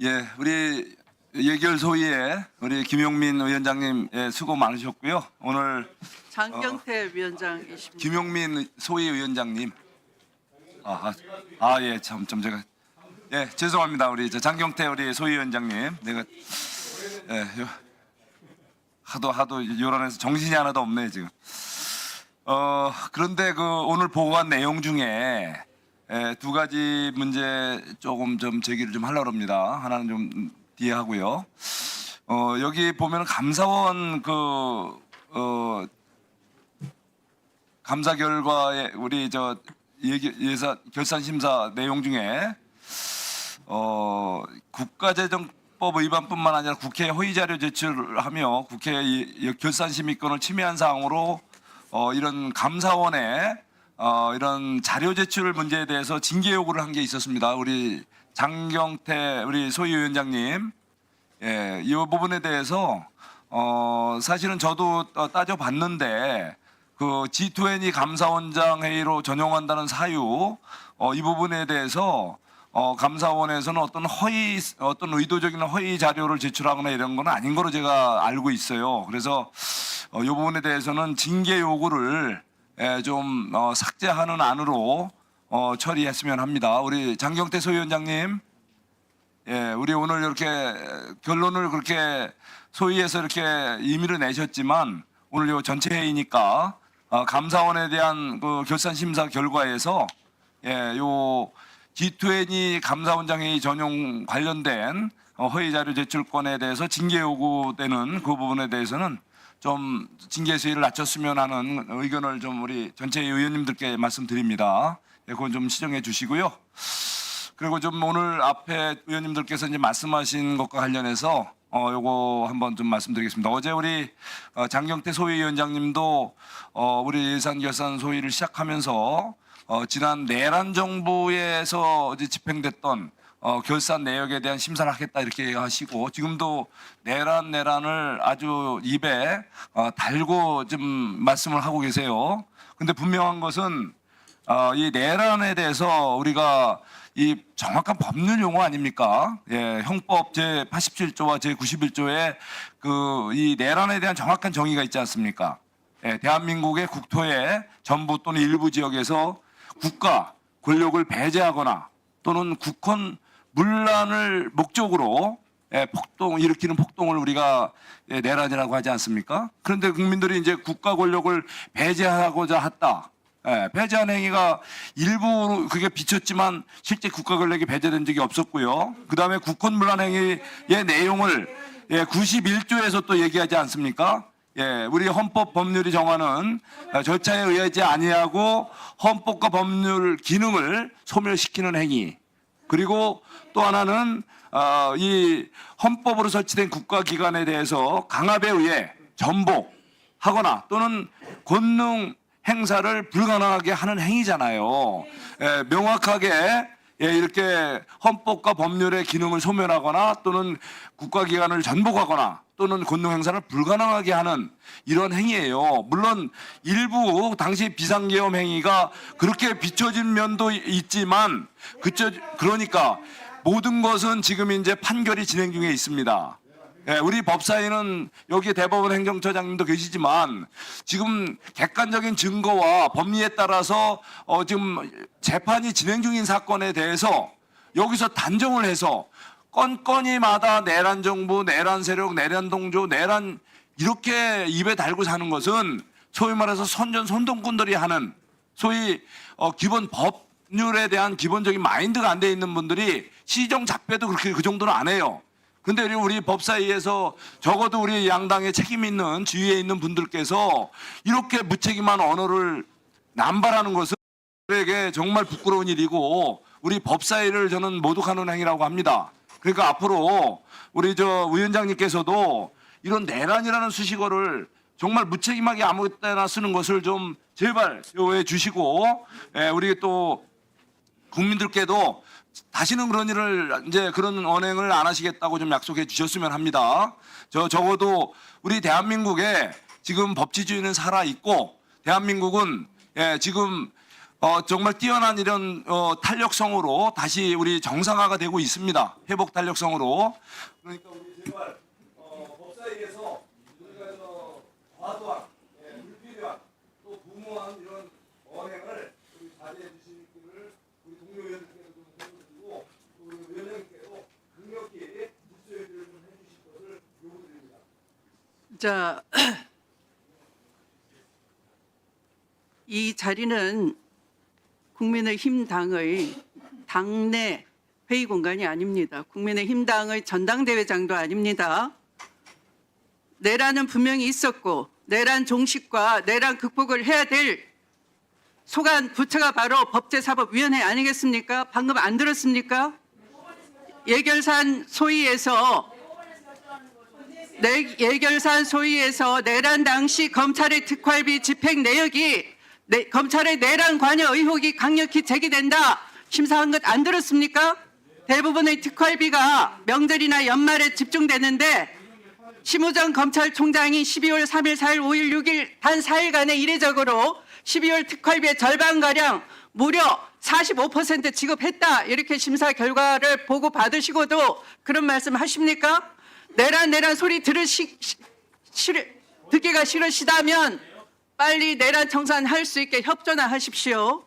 예, 우리 예결 소위에 우리 김용민 위원장님 수고 많으셨고요. 오늘 장경태 위원장이십니다. 김용민 소위 위원장님. 예, 참 제가 죄송합니다. 우리 장경태 우리 소위 위원장님. 내가 하도 요란해서 정신이 하나도 없네 지금. 그런데 오늘 보고한 내용 중에 두 가지 문제 조금 좀 제기를 좀 하려고 합니다. 하나는 좀 뒤에 하고요. 여기 보면 감사원 감사 결과에 우리 결산 심사 내용 중에 국가재정법 위반뿐만 아니라 국회에 허위 자료 제출하며 국회 결산 심의권을 침해한 사항으로 이런 감사원에 이런 자료 제출 문제에 대해서 징계 요구를 한 게 있었습니다. 우리 장경태 우리 소위 위원장님, 이 부분에 대해서 사실은 저도 따져봤는데 그 G20 감사원장 회의로 전용한다는 사유 이 부분에 대해서 감사원에서는 어떤 의도적인 허위 자료를 제출하거나 이런 건 아닌 거로 제가 알고 있어요. 그래서 이 부분에 대해서는 징계 요구를 좀 삭제하는 안으로 처리했으면 합니다. 우리 장경태 소위원장님, 우리 오늘 이렇게 결론을 그렇게 소위에서 이렇게 임의를 내셨지만 오늘 요 전체 회의니까 감사원에 대한 그 결산 심사 결과에서 요 G20 감사원장 회의 전용 관련된 허위 자료 제출권에 대해서 징계 요구되는 그 부분에 대해서는 좀 징계 수위를 낮췄으면 하는 의견을 좀 우리 전체 의원님들께 말씀드립니다. 그건 좀 시정해 주시고요. 그리고 좀 오늘 앞에 의원님들께서 이제 말씀하신 것과 관련해서 요거 한번 좀 말씀드리겠습니다. 어제 우리 장경태 소위위원장님도 우리 예산 결산 소위를 시작하면서 지난 내란 정부에서 어제 집행됐던 결산 내역에 대한 심사를 하겠다 이렇게 하시고 지금도 내란을 아주 입에 달고 좀 말씀을 하고 계세요. 근데 분명한 것은 이 내란에 대해서 우리가 이 정확한 법률 용어 아닙니까? 형법 제87조와 제91조에 이 내란에 대한 정확한 정의가 있지 않습니까? 대한민국의 국토의 전부 또는 일부 지역에서 국가 권력을 배제하거나 또는 국헌 문란을 목적으로 일으키는 폭동을 우리가 내란이라고 하지 않습니까? 그런데 국민들이 이제 국가 권력을 배제하고자 했다. 배제한 행위가 일부 그게 비쳤지만 실제 국가 권력이 배제된 적이 없었고요. 그 다음에 국헌문란 행위의 내용을 91조에서 또 얘기하지 않습니까? 우리 헌법 법률이 정하는 절차에 의하지 아니하고 헌법과 법률 기능을 소멸시키는 행위. 그리고 또 하나는 이 헌법으로 설치된 국가기관에 대해서 강압에 의해 전복하거나 또는 권능 행사를 불가능하게 하는 행위잖아요. 명확하게 이렇게 헌법과 법률의 기능을 소멸하거나 또는 국가기관을 전복하거나 또는 권능 행사를 불가능하게 하는 이런 행위예요. 물론 일부 당시 비상계엄 행위가 그렇게 비춰진 면도 있지만 그러니까 모든 것은 지금 이제 판결이 진행 중에 있습니다. 우리 법사위는 여기 대법원 행정처장님도 계시지만 지금 객관적인 증거와 법리에 따라서 지금 재판이 진행 중인 사건에 대해서 여기서 단정을 해서 건건이마다 내란 정부, 내란 세력, 내란 동조, 내란 이렇게 입에 달고 사는 것은 소위 말해서 선동꾼들이 하는 소위 기본 법률에 대한 기본적인 마인드가 안 돼 있는 분들이 시정잡배도 그렇게 그 정도는 안 해요. 근데 우리 법사위에서 적어도 우리 양당의 책임 있는 지위에 있는 분들께서 이렇게 무책임한 언어를 남발하는 것은 우리에게 정말 부끄러운 일이고 우리 법사위를 저는 모독하는 행위라고 합니다. 그러니까 앞으로 우리 위원장님께서도 이런 내란이라는 수식어를 정말 무책임하게 아무 때나 쓰는 것을 좀 제발 요해 주시고 우리 또 국민들께도 다시는 그런 일을 이제 그런 언행을 안 하시겠다고 좀 약속해 주셨으면 합니다. 적어도 우리 대한민국에 지금 법치주의는 살아 있고 대한민국은 지금 정말 뛰어난 이런 탄력성으로 다시 우리 정상화가 되고 있습니다. 회복 탄력성으로. 그러니까 우리 제발 법사위에서 우리가 과도한, 불필요한 또 무모한 이런 언행을 우리 자제해 주시기를 우리 동료 의원님께도 좀 해주시고 또 우리 위원장님께도 강력히 질서유지를 좀 해주실 것을 요구드립니다. 자, 이 자리는 국민의힘 당의 당내 회의 공간이 아닙니다. 국민의힘 당의 전당대회장도 아닙니다. 내란은 분명히 있었고 내란 종식과 내란 극복을 해야 될 소관 부처가 바로 법제사법위원회 아니겠습니까? 방금 안 들었습니까? 예결산 소위에서 내란 당시 검찰의 특활비 집행 내역이 검찰의 내란 관여 의혹이 강력히 제기된다. 심사한 것 안 들었습니까? 대부분의 특활비가 명절이나 연말에 집중되는데 심우정 검찰총장이 12월 3일, 4일, 5일, 6일 단 4일간에 이례적으로 12월 특활비의 절반가량 무려 45% 지급했다. 이렇게 심사 결과를 보고 받으시고도 그런 말씀 하십니까? 내란 소리 듣기가 싫으시다면 빨리 내란 청산할 수 있게 협조나 하십시오.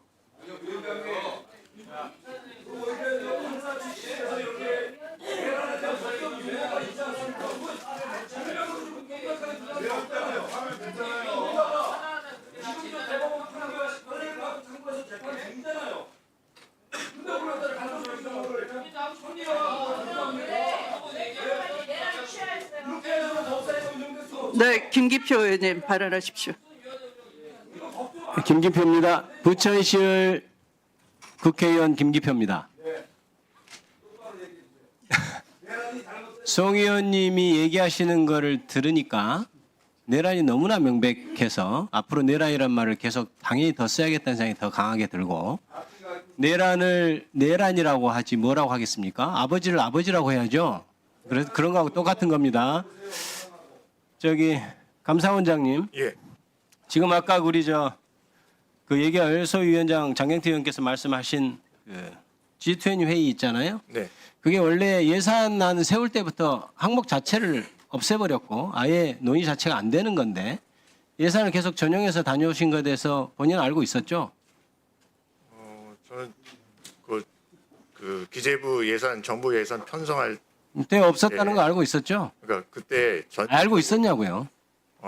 네, 김기표 의원님 발언하십시오. 김기표입니다. 부천시을 국회의원 김기표입니다. 송 의원님이 얘기하시는 거를 들으니까 내란이 너무나 명백해서 앞으로 내란이란 말을 계속 당연히 더 써야겠다는 생각이 더 강하게 들고, 내란을 내란이라고 하지 뭐라고 하겠습니까? 아버지를 아버지라고 해야죠. 그래서 그런 거하고 똑같은 겁니다. 저기 감사원장님, 예. 지금 아까 우리 그 얘기할 소위원장 장경태 의원께서 말씀하신 그 G20 회의 있잖아요. 네. 그게 원래 예산안 세울 때부터 항목 자체를 없애버렸고 아예 논의 자체가 안 되는 건데 예산을 계속 전용해서 다녀오신 것에 대해서 본인은 알고 있었죠? 저는 그 기재부 예산, 정부 예산 편성할 그때 없었다는 예. 거 알고 있었죠? 그러니까 그때 알고 있었냐고요?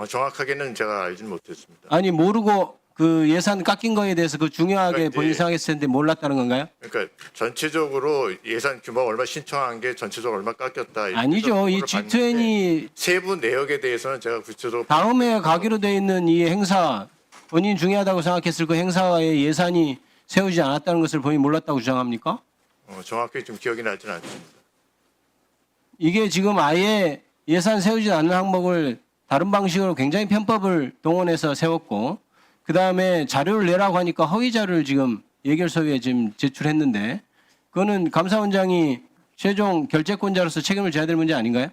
정확하게는 제가 알지는 못했습니다. 아니 모르고 그 예산 깎인 거에 대해서 그 중요하게 그러니까 본인 이제- 생각했을 텐데 몰랐다는 건가요? 그러니까 전체적으로 예산 규모가 얼마 신청한 게 전체적으로 얼마 깎였다. 이렇게 아니죠. 이 해서 보고를 봤는데 G20 세부 내역에 대해서는 제가 구체적으로 다음에 가기로 돼 있는 이 행사, 본인 중요하다고 생각했을 그 행사의 예산이 세우지 않았다는 것을 본인 몰랐다고 주장합니까? 정확히 좀 기억이 나지는 않습니다. 이게 지금 아예 예산 세우지 않는 항목을 다른 방식으로 굉장히 편법을 동원해서 세웠고, 그 다음에 자료를 내라고 하니까 허위 자료를 지금 예결소위에 지금 제출했는데, 그거는 감사원장이 최종 결재권자로서 책임을 져야 될 문제 아닌가요?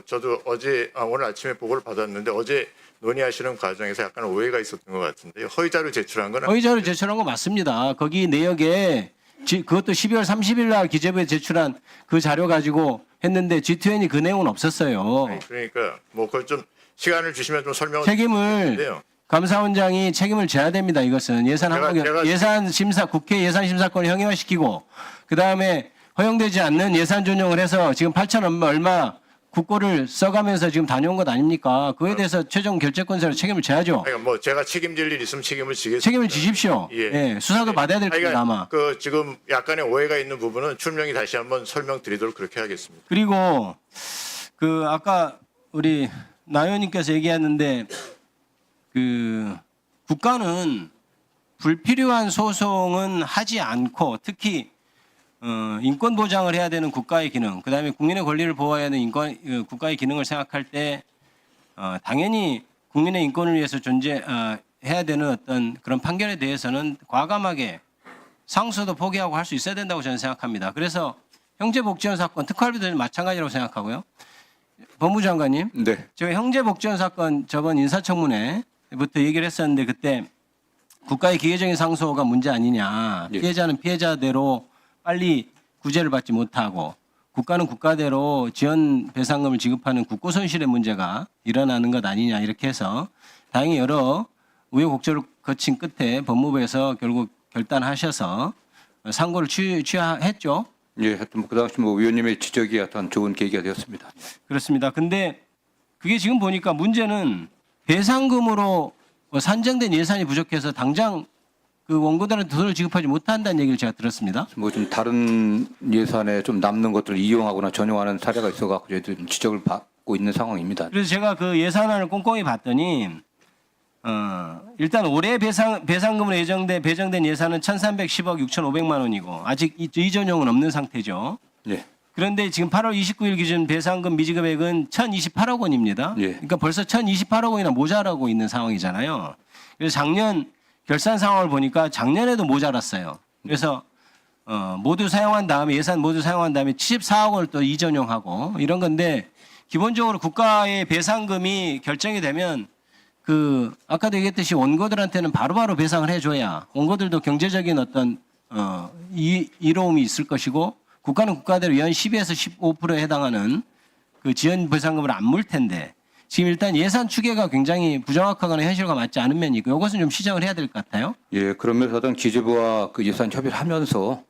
저도 오늘 아침에 보고를 받았는데 어제 논의하시는 과정에서 약간 오해가 있었던 것 같은데 허위자료 제출한 건 허위 자료 제출한 거 맞습니다. 거기 내역에 그것도 12월 30일 날 기재부에 제출한 그 자료 가지고 했는데 G20 그 내용은 없었어요. 아니, 그러니까 그걸 좀 시간을 주시면 좀 설명을 책임을 드리는데요. 감사원장이 책임을 져야 됩니다. 이것은 예산 제가 예산 심사 국회 예산 심사권을 형해화시키고 그 다음에 허용되지 않는 예산 전용을 해서 지금 8천 얼마 국고를 써가면서 지금 다녀온 것 아닙니까? 그에 대해서 최종 결재권자로 책임을 져야죠. 그러니까 제가 책임질 일 있으면 책임을 지겠습니다. 책임을 지십시오. 예. 예, 수사도 받아야 될 겁니다 아마. 그 지금 약간의 오해가 있는 부분은 출명히 다시 한번 설명드리도록 그렇게 하겠습니다. 그리고 그 아까 우리 나 의원님께서 얘기했는데 그 국가는 불필요한 소송은 하지 않고 특히 인권 보장을 해야 되는 국가의 기능, 그다음에 국민의 권리를 보호해야 하는 국가의 기능을 생각할 때 당연히 국민의 인권을 위해서 해야 되는 어떤 그런 판결에 대해서는 과감하게 상소도 포기하고 할 수 있어야 된다고 저는 생각합니다. 그래서 형제복지원 사건 특활비도 마찬가지라고 생각하고요. 법무장관님, 네. 제가 형제복지원 사건 저번 인사청문회부터 얘기를 했었는데 그때 국가의 기계적인 상소가 문제 아니냐. 예. 피해자는 피해자대로 빨리 구제를 받지 못하고 국가는 국가대로 지연 배상금을 지급하는 국고 손실의 문제가 일어나는 것 아니냐 이렇게 해서 다행히 여러 우여곡절을 거친 끝에 법무부에서 결국 결단하셔서 상고를 취하했죠. 예, 하여튼 그 당시 뭐 위원님의 지적이 하여튼 좋은 계기가 되었습니다. 그렇습니다. 근데 그게 지금 보니까 문제는 배상금으로 산정된 예산이 부족해서 당장 그 원고들한테 돈을 지급하지 못한다는 얘기를 제가 들었습니다. 뭐 좀 다른 예산에 좀 남는 것들을 이용하거나 전용하는 사례가 있어갖고 저희도 좀 지적을 받고 있는 상황입니다. 그래서 제가 그 예산안을 꼼꼼히 봤더니 일단 올해 배상금으로 배정된 예산은 1,310억 6,500만 원이고 아직 이전용은 없는 상태죠. 예, 그런데 지금 8월 29일 기준 배상금 미지급액은 1,028억 원입니다. 예. 그러니까 벌써 1,028억 원이나 모자라고 있는 상황이잖아요. 그래서 작년 결산 상황을 보니까 작년에도 모자랐어요. 그래서 모두 사용한 다음에 예산 모두 사용한 다음에 74억 원을 또 이전용하고 이런 건데 기본적으로 국가의 배상금이 결정이 되면 그 아까도 얘기했듯이 원고들한테는 바로바로 배상을 해줘야 원고들도 경제적인 어떤 이로움이 있을 것이고 국가는 국가대로 연 12에서 15%에 해당하는 그 지연 배상금을 안 물 텐데 지금 일단 예산 추계가 굉장히 부정확하거나 현실과 맞지 않은 면이 있고 이것은 좀 시정을 해야 될 것 같아요. 예, 그러면서 하여튼 기재부와 그 예산 협의를 하면서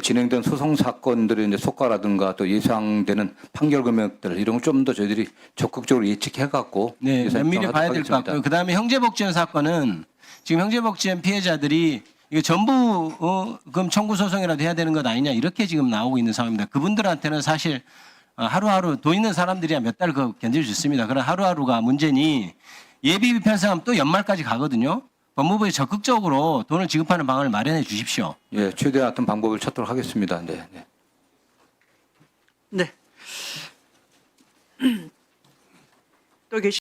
진행된 소송 사건들의 이제 속가라든가 또 예상되는 판결 금액들 이런 걸 좀 더 저희들이 적극적으로 예측해갖고 네, 예산 면밀히 입장을 봐야 하도록 될 것 같고요. 하겠습니다. 그다음에 형제복지원 사건은 지금 형제복지원 피해자들이 이거 전부금 청구 소송이라도 해야 되는 것 아니냐 이렇게 지금 나오고 있는 상황입니다. 그분들한테는 사실 하루하루 돈 있는 사람들이야 몇 달 견딜 수 있습니다. 그런 하루하루가 문제니 예비비 편성하면 또 연말까지 가거든요. 법무부에 적극적으로 돈을 지급하는 방안을 마련해 주십시오. 예, 최대한 어떤 방법을 찾도록 하겠습니다. 네. 네. 네. 또 계시.